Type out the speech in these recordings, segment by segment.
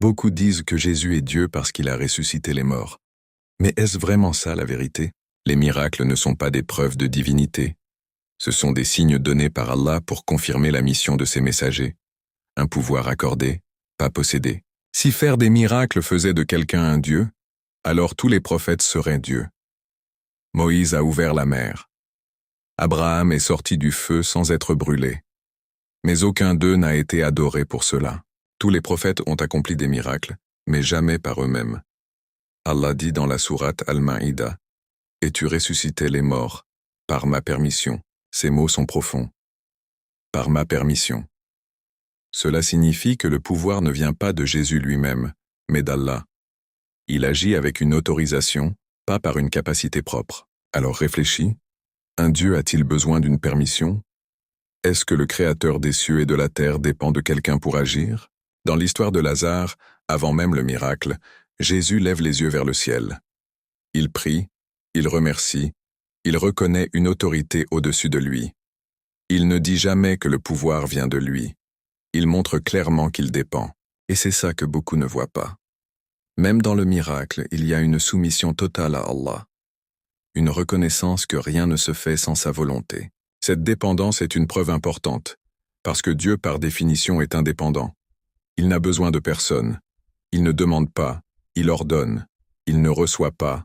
Beaucoup disent que Jésus est Dieu parce qu'il a ressuscité les morts. Mais est-ce vraiment ça la vérité? Les miracles ne sont pas des preuves de divinité. Ce sont des signes donnés par Allah pour confirmer la mission de ses messagers. Un pouvoir accordé, pas possédé. Si faire des miracles faisait de quelqu'un un Dieu, alors tous les prophètes seraient Dieu. Moïse a ouvert la mer. Abraham est sorti du feu sans être brûlé. Mais aucun d'eux n'a été adoré pour cela. Tous les prophètes ont accompli des miracles, mais jamais par eux-mêmes. Allah dit dans la sourate Al-Maïda, « Et tu ressuscitais les morts, par ma permission. » Ces mots sont profonds. Par ma permission. Cela signifie que le pouvoir ne vient pas de Jésus lui-même, mais d'Allah. Il agit avec une autorisation, pas par une capacité propre. Alors réfléchis, un Dieu a-t-il besoin d'une permission? Est-ce que le Créateur des cieux et de la terre dépend de quelqu'un pour agir? Dans l'histoire de Lazare, avant même le miracle, Jésus lève les yeux vers le ciel. Il prie, il remercie, il reconnaît une autorité au-dessus de lui. Il ne dit jamais que le pouvoir vient de lui. Il montre clairement qu'il dépend. Et c'est ça que beaucoup ne voient pas. Même dans le miracle, il y a une soumission totale à Allah. Une reconnaissance que rien ne se fait sans sa volonté. Cette dépendance est une preuve importante, parce que Dieu par définition est indépendant. Il n'a besoin de personne. Il ne demande pas, il ordonne. Il ne reçoit pas,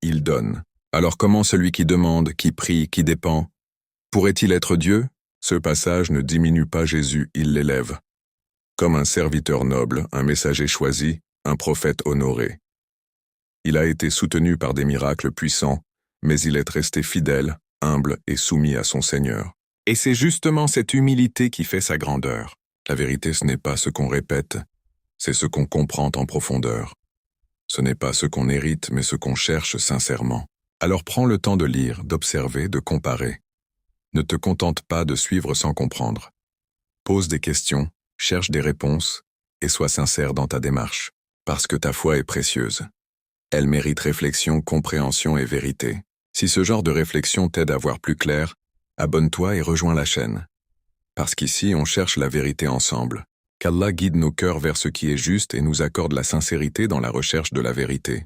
il donne. Alors comment celui qui demande, qui prie, qui dépend, pourrait-il être Dieu? Ce passage ne diminue pas Jésus, il l'élève. Comme un serviteur noble, un messager choisi, un prophète honoré. Il a été soutenu par des miracles puissants, mais il est resté fidèle, humble et soumis à son Seigneur. Et c'est justement cette humilité qui fait sa grandeur. La vérité, ce n'est pas ce qu'on répète, c'est ce qu'on comprend en profondeur. Ce n'est pas ce qu'on hérite, mais ce qu'on cherche sincèrement. Alors prends le temps de lire, d'observer, de comparer. Ne te contente pas de suivre sans comprendre. Pose des questions, cherche des réponses, et sois sincère dans ta démarche, parce que ta foi est précieuse. Elle mérite réflexion, compréhension et vérité. Si ce genre de réflexion t'aide à voir plus clair, abonne-toi et rejoins la chaîne. Parce qu'ici, on cherche la vérité ensemble. Qu'Allah guide nos cœurs vers ce qui est juste et nous accorde la sincérité dans la recherche de la vérité.